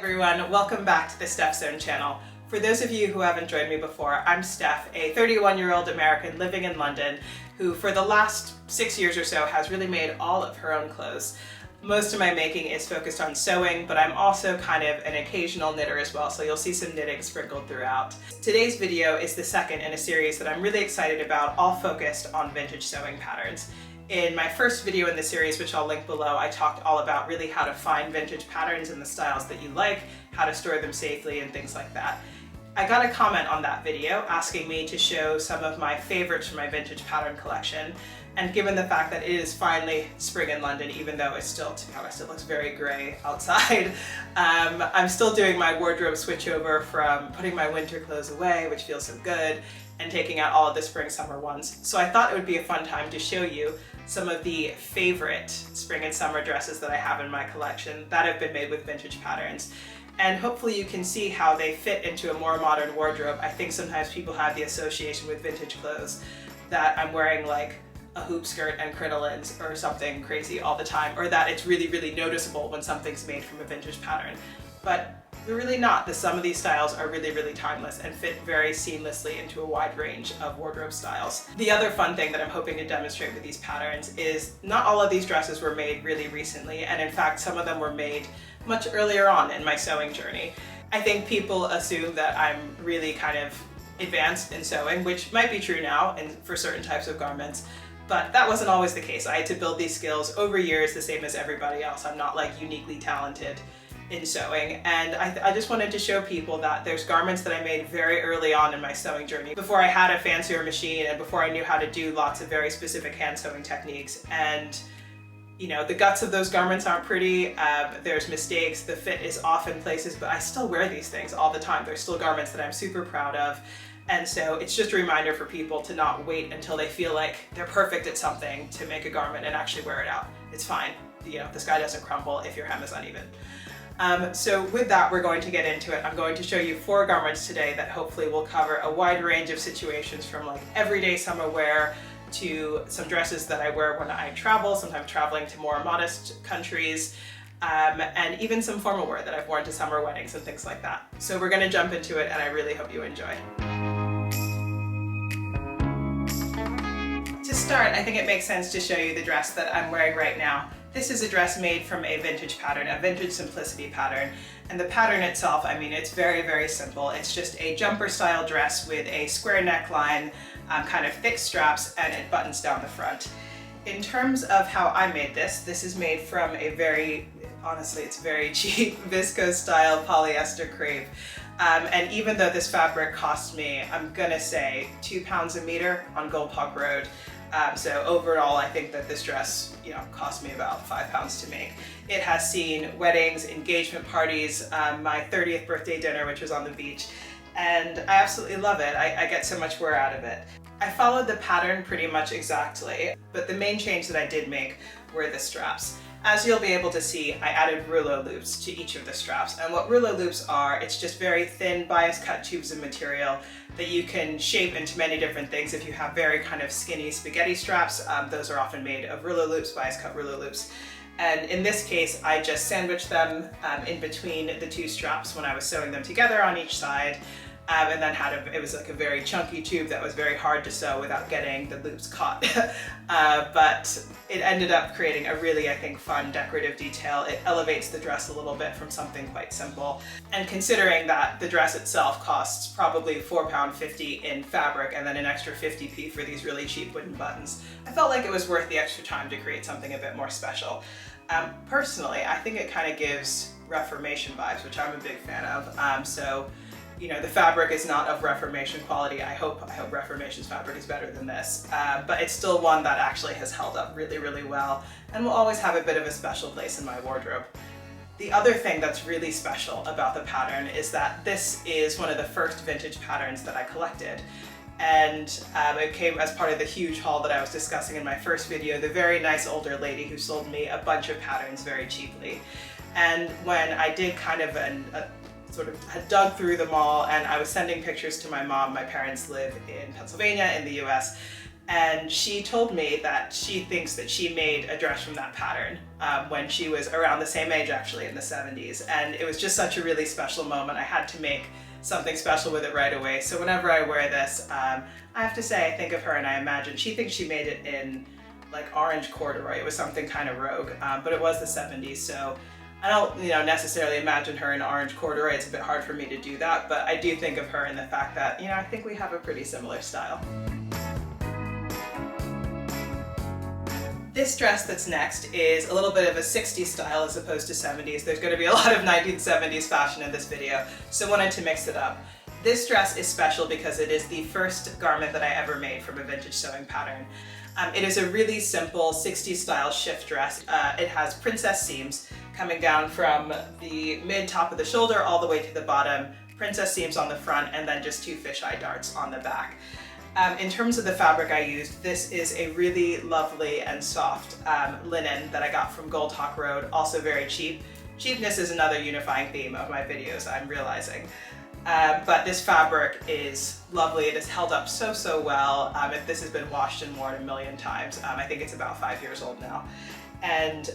everyone, welcome back to the Steph Zone channel. For those of you who haven't joined me before, I'm Steph, a 31-year-old American living in London who for the last 6 years or so has really made all of her own clothes. Most of my making is focused on sewing, but I'm also kind of an occasional knitter as well, so you'll see some knitting sprinkled throughout. Today's video is the second in a series that I'm really excited about, all focused on vintage sewing patterns. In my first video in the series, which I'll link below, I talked all about really how to find vintage patterns and the styles that you like, how to store them safely, and things like that. I got a comment on that video asking me to show some of my favorites from my vintage pattern collection, and given the fact that it is finally spring in London, even though it's still, to be honest, it looks very grey outside, I'm still doing my wardrobe switchover from putting my winter clothes away, which feels so good, and taking out all of the spring summer ones. So I thought it would be a fun time to show you some of the favorite spring and summer dresses that I have in my collection that have been made with vintage patterns. And hopefully you can see how they fit into a more modern wardrobe. I think sometimes people have the association with vintage clothes that I'm wearing like a hoop skirt and crinolines or something crazy all the time, or that it's really, really noticeable when something's made from a vintage pattern. But we're really not. Some of these styles are really, really timeless and fit very seamlessly into a wide range of wardrobe styles. The other fun thing that I'm hoping to demonstrate with these patterns is not all of these dresses were made really recently, and in fact some of them were made much earlier on in my sewing journey. I think people assume that I'm really kind of advanced in sewing, which might be true now and for certain types of garments, but that wasn't always the case. I had to build these skills over years, the same as everybody else. I'm not like uniquely talented in sewing, and I just wanted to show people that there's garments that I made very early on in my sewing journey, before I had a fancier machine and before I knew how to do lots of very specific hand sewing techniques. And you know, the guts of those garments aren't pretty, there's mistakes, the fit is off in places, but I still wear these things all the time. They're still garments that I'm super proud of. And so it's just a reminder for people to not wait until they feel like they're perfect at something to make a garment and actually wear it out. It's fine. You know, the sky doesn't crumble if your hem is uneven. So with that, we're going to get into it. I'm going to show you 4 garments today that hopefully will cover a wide range of situations, from like everyday summer wear to some dresses that I wear when I travel, sometimes traveling to more modest countries, and even some formal wear that I've worn to summer weddings and things like that. So we're going to jump into it, and I really hope you enjoy. To start, I think it makes sense to show you the dress that I'm wearing right now. This is a dress made from a vintage pattern, a vintage simplicity pattern. And the pattern itself, I mean, it's very, very simple. It's just a jumper style dress with a square neckline, kind of thick straps, and it buttons down the front. In terms of how I made this is made from a very, honestly, it's very cheap viscose style polyester crepe. And even though this fabric cost me, I'm gonna say, £2 a meter on Goldhawk Road. So overall, I think that this dress, you know, cost me about £5 to make. It has seen weddings, engagement parties, my 30th birthday dinner, which was on the beach, and I absolutely love it. I get so much wear out of it. I followed the pattern pretty much exactly, but the main change that I did make were the straps. As you'll be able to see, I added rouleau loops to each of the straps, and what rouleau loops are, it's just very thin bias cut tubes of material that you can shape into many different things. If you have very kind of skinny spaghetti straps, those are often made of rouleau loops, bias cut rouleau loops. And in this case, I just sandwiched them in between the 2 straps when I was sewing them together on each side. And then it was like a very chunky tube that was very hard to sew without getting the loops caught. But it ended up creating a really, I think, fun decorative detail. It elevates the dress a little bit from something quite simple. And considering that the dress itself costs probably £4.50 in fabric and then an extra 50p for these really cheap wooden buttons, I felt like it was worth the extra time to create something a bit more special. Personally, I think it kind of gives Reformation vibes, which I'm a big fan of. So, you know, the fabric is not of Reformation quality. I hope Reformation's fabric is better than this, but it's still one that actually has held up really, really well and will always have a bit of a special place in my wardrobe. The other thing that's really special about the pattern is that this is one of the first vintage patterns that I collected. And it came as part of the huge haul that I was discussing in my first video, the very nice older lady who sold me a bunch of patterns very cheaply. And when I did kind of sort of had dug through them all, and I was sending pictures to my mom. My parents live in Pennsylvania in the US, And she told me that she thinks that she made a dress from that pattern when she was around the same age, actually, in the 70s. And it was just such a really special moment. I had to make something special with it right away. So whenever I wear this, I have to say I think of her and I imagine she thinks she made it in like orange corduroy. It was something kind of rogue, but it was the 70s. So I don't, necessarily imagine her in orange corduroy. It's a bit hard for me to do that, but I do think of her in the fact that, I think we have a pretty similar style. This dress that's next is a little bit of a 60s style as opposed to 70s. There's going to be a lot of 1970s fashion in this video, so I wanted to mix it up. This dress is special because it is the first garment that I ever made from a vintage sewing pattern. It is a really simple 60s style shift dress. It has princess seams coming down from the mid top of the shoulder all the way to the bottom, princess seams on the front, and then just 2 fisheye darts on the back. In terms of the fabric I used, this is a really lovely and soft linen that I got from Gold Hawk Road, also very cheap. Cheapness is another unifying theme of my videos, I'm realizing. But this fabric is lovely. It has held up so well. This has been washed and worn a million times. I think it's about 5 years old now. And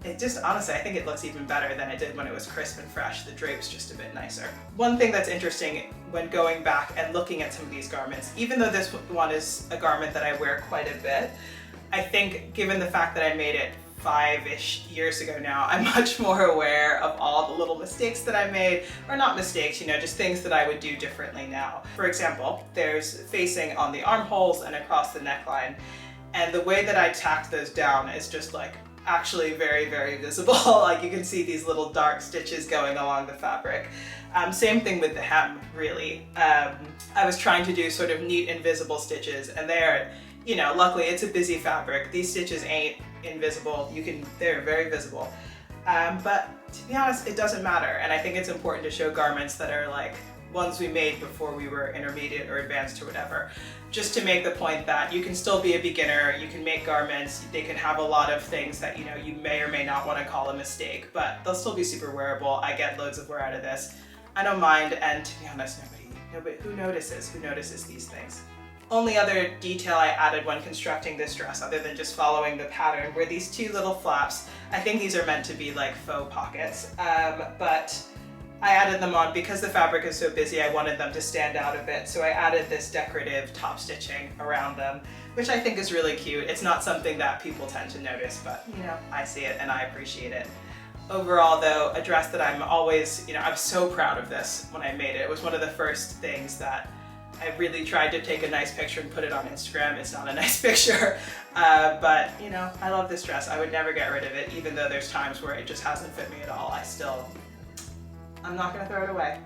it just, honestly, I think it looks even better than it did when it was crisp and fresh. The drape's just a bit nicer. One thing that's interesting when going back and looking at some of these garments, even though this one is a garment that I wear quite a bit, I think given the fact that I made it 5-ish years ago now, I'm much more aware of all the little mistakes that I made, or not mistakes, just things that I would do differently now. For example, there's facing on the armholes and across the neckline. And the way that I tacked those down is just like actually very visible. Like you can see these little dark stitches going along the fabric. Same thing with the hem, really. I was trying to do sort of neat invisible stitches, and they're, luckily it's a busy fabric. These stitches ain't invisible. They're very visible. But to be honest, it doesn't matter. And I think it's important to show garments that are like ones we made before we were intermediate or advanced or whatever, just to make the point that you can still be a beginner, you can make garments, they can have a lot of things that you may or may not want to call a mistake, but they'll still be super wearable. I get loads of wear out of this. I don't mind, and to be honest, nobody who notices these things. Only other detail I added when constructing this dress, other than just following the pattern, were these 2 little flaps. I think these are meant to be like faux pockets, but I added them on because the fabric is so busy. I wanted them to stand out a bit, so I added this decorative top stitching around them, which I think is really cute. It's not something that people tend to notice, but I see it and I appreciate it. Overall though, a dress that I'm always, I'm so proud of this when I made it. It was one of the first things that I really tried to take a nice picture and put it on Instagram. It's not a nice picture, but I love this dress. I would never get rid of it, even though there's times where it just hasn't fit me at all. I'm not gonna throw it away.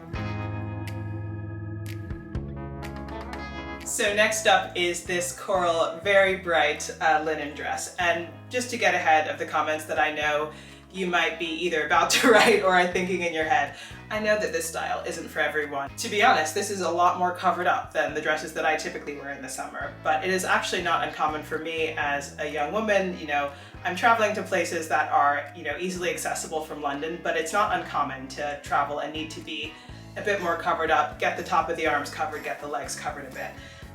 So next up is this coral, very bright linen dress. And just to get ahead of the comments that I know you might be either about to write or are thinking in your head, I know that this style isn't for everyone. To be honest, this is a lot more covered up than the dresses that I typically wear in the summer, but it is actually not uncommon for me as a young woman. I'm traveling to places that are, easily accessible from London, but it's not uncommon to travel and need to be a bit more covered up, get the top of the arms covered, get the legs covered a bit.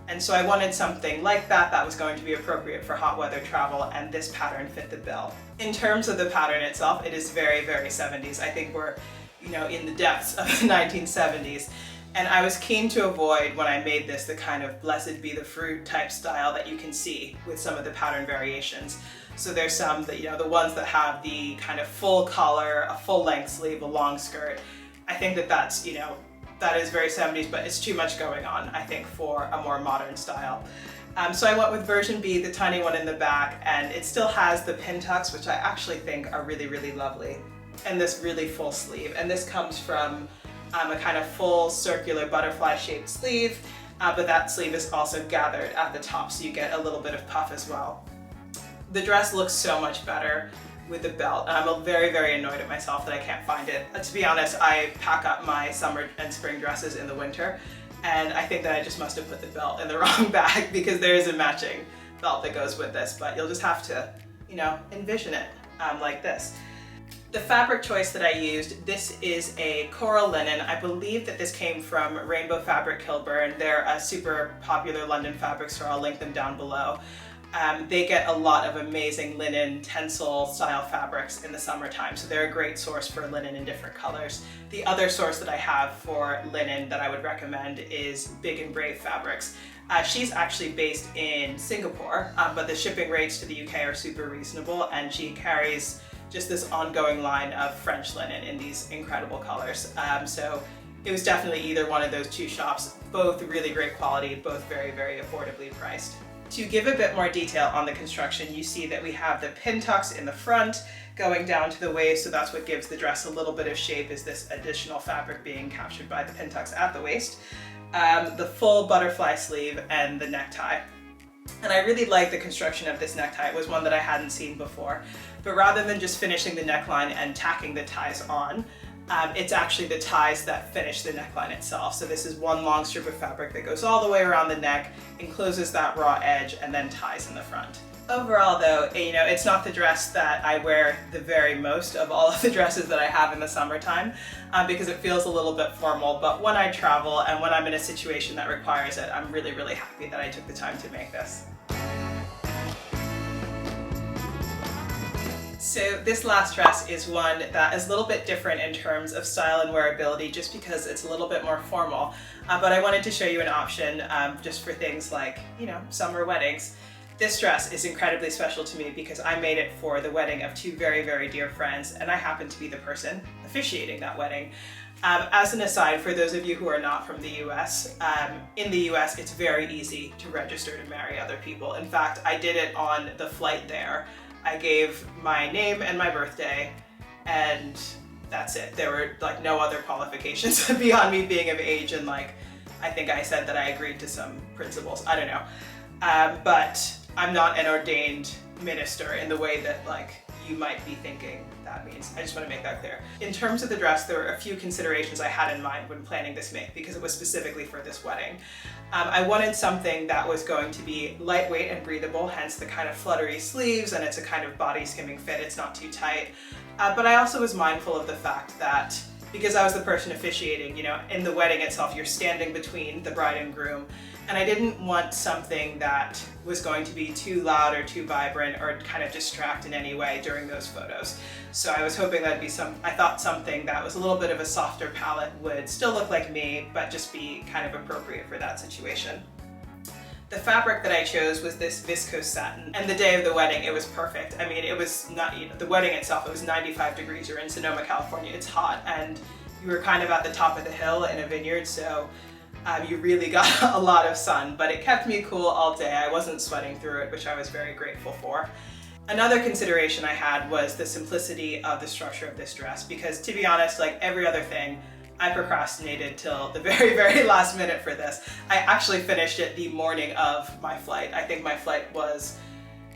And so I wanted something like that was going to be appropriate for hot weather travel, and this pattern fit the bill. In terms of the pattern itself, it is very 70s. I think we're, in the depths of the 1970s. And I was keen to avoid, when I made this, the kind of blessed be the fruit type style that you can see with some of the pattern variations. So there's some that, the ones that have the kind of full collar, a full length sleeve, a long skirt. I think that's, that is very 70s, but it's too much going on, I think, for a more modern style. So I went with version B, the tiny one in the back, and it still has the pin tucks, which I actually think are really lovely, and this really full sleeve. And this comes from a kind of full circular butterfly shaped sleeve, but that sleeve is also gathered at the top, so you get a little bit of puff as well. The dress looks so much better with the belt, and I'm very annoyed at myself that I can't find it. To be honest, I pack up my summer and spring dresses in the winter, and I think that I just must have put the belt in the wrong bag, because there is a matching belt that goes with this, but you'll just have to, envision it like this. The fabric choice that I used, this is a coral linen. I believe that this came from Rainbow Fabric Kilburn. They're a super popular London fabric store. I'll link them down below. They get a lot of amazing linen tencel style fabrics in the summertime, so they're a great source for linen in different colors. The other source that I have for linen that I would recommend is Big and Brave Fabrics. She's actually based in Singapore, but the shipping rates to the UK are super reasonable, and she carries just this ongoing line of French linen in these incredible colors. So it was definitely either one of those two shops, both really great quality, both very, very affordably priced. To give a bit more detail on the construction, you see that we have the pin tucks in the front going down to the waist, so that's what gives the dress a little bit of shape, is this additional fabric being captured by the pin tucks at the waist. The full butterfly sleeve and the necktie. And I really like the construction of this necktie. It was one that I hadn't seen before. But rather than just finishing the neckline and tacking the ties on, it's actually the ties that finish the neckline itself. So this is one long strip of fabric that goes all the way around the neck, encloses that raw edge, and then ties in the front. Overall though, it's not the dress that I wear the very most of all of the dresses that I have in the summertime, because it feels a little bit formal, but when I travel and when I'm in a situation that requires it, I'm really, really happy that I took the time to make this. So this last dress is one that is a little bit different in terms of style and wearability, just because it's a little bit more formal, but I wanted to show you an option just for things like, summer weddings. This dress is incredibly special to me because I made it for the wedding of two very, very dear friends, and I happen to be the person officiating that wedding. As an aside, for those of you who are not from the US, in the US it's very easy to register to marry other people. In fact, I did it on the flight there. I gave my name and my birthday, and that's it. There were like no other qualifications beyond me being of age, and I think I said that I agreed to some principles. I don't know. But I'm not an ordained minister in the way that you might be thinking that means. I just want to make that clear. In terms of the dress, there were a few considerations I had in mind when planning this make, because it was specifically for this wedding. I wanted something that was going to be lightweight and breathable, hence the kind of fluttery sleeves, and it's a kind of body skimming fit, it's not too tight. But I also was mindful of the fact that because I was the person officiating, in the wedding itself, you're standing between the bride and groom, and I didn't want something that was going to be too loud or too vibrant or kind of distract in any way during those photos. So I was hoping that'd be I thought something that was a little bit of a softer palette would still look like me, but just be kind of appropriate for that situation. The fabric that I chose was this viscose satin, and the day of the wedding it was perfect. I mean, it was not, the wedding itself, it was 95 degrees. You're in Sonoma, California, it's hot, and you were kind of at the top of the hill in a vineyard, so you really got a lot of sun, but it kept me cool all day. I wasn't sweating through it, which I was very grateful for. Another consideration I had was the simplicity of the structure of this dress, because to be honest, like every other thing, I procrastinated till the very, very last minute for this. I actually finished it the morning of my flight. I think my flight was,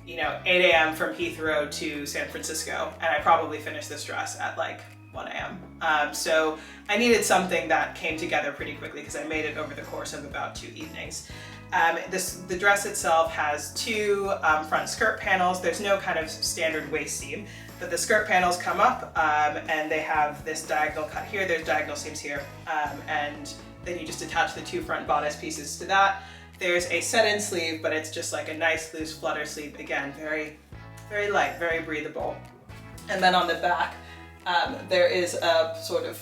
8 a.m. from Heathrow to San Francisco, and I probably finished this dress at 1 a.m. So I needed something that came together pretty quickly because I made it over the course of about 2 evenings. The dress itself has two front skirt panels. There's no kind of standard waist seam, but the skirt panels come up and they have this diagonal cut here, there's diagonal seams here, and then you just attach the two front bodice pieces to that. There's a set-in sleeve, but it's just like a nice loose flutter sleeve. Again, very, very light, very breathable. And then on the back, there is a sort of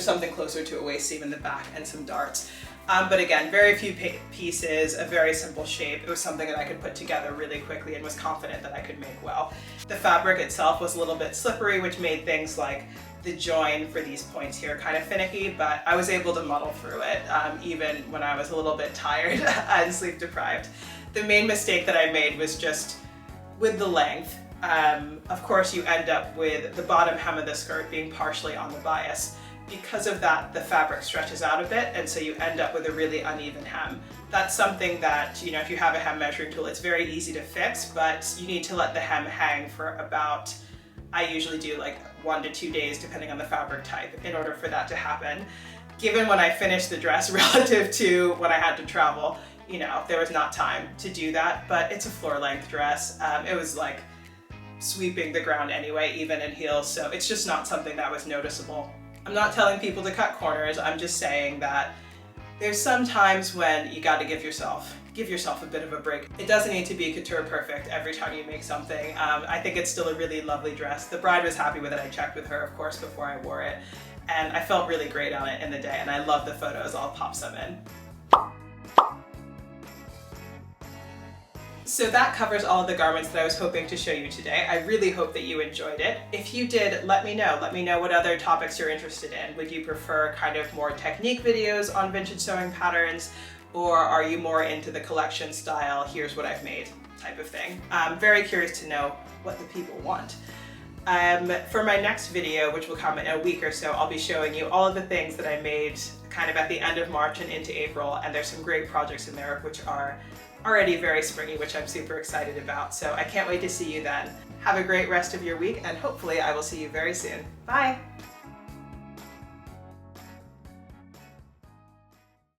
something closer to a waist seam in the back and some darts. But again, very few pieces, a very simple shape. It was something that I could put together really quickly and was confident that I could make well. The fabric itself was a little bit slippery, which made things like the join for these points here kind of finicky, but I was able to muddle through it, even when I was a little bit tired and sleep deprived. The main mistake that I made was just with the length. Of course, you end up with the bottom hem of the skirt being partially on the bias. Because of that, the fabric stretches out a bit, and so you end up with a really uneven hem. That's something that, if you have a hem measuring tool, it's very easy to fix, but you need to let the hem hang for about, I usually do 1 to 2 days, depending on the fabric type, in order for that to happen. Given when I finished the dress relative to when I had to travel, there was not time to do that, but it's a floor length dress. It was sweeping the ground anyway, even in heels, so it's just not something that was noticeable. I'm not telling people to cut corners, I'm just saying that there's some times when you gotta give yourself a bit of a break. It doesn't need to be couture perfect every time you make something. I think it's still a really lovely dress. The bride was happy with it. I checked with her, of course, before I wore it, and I felt really great on it in the day, and I love the photos. I'll pop some in. So that covers all of the garments that I was hoping to show you today. I really hope that you enjoyed it. If you did, let me know. Let me know what other topics you're interested in. Would you prefer kind of more technique videos on vintage sewing patterns, or are you more into the collection style, here's what I've made type of thing? I'm very curious to know what the people want. For my next video, which will come in a week or so, I'll be showing you all of the things that I made kind of at the end of March and into April, and there's some great projects in there which are already very springy, which I'm super excited about. So I can't wait to see you then. Have a great rest of your week, and hopefully I will see you very soon. Bye!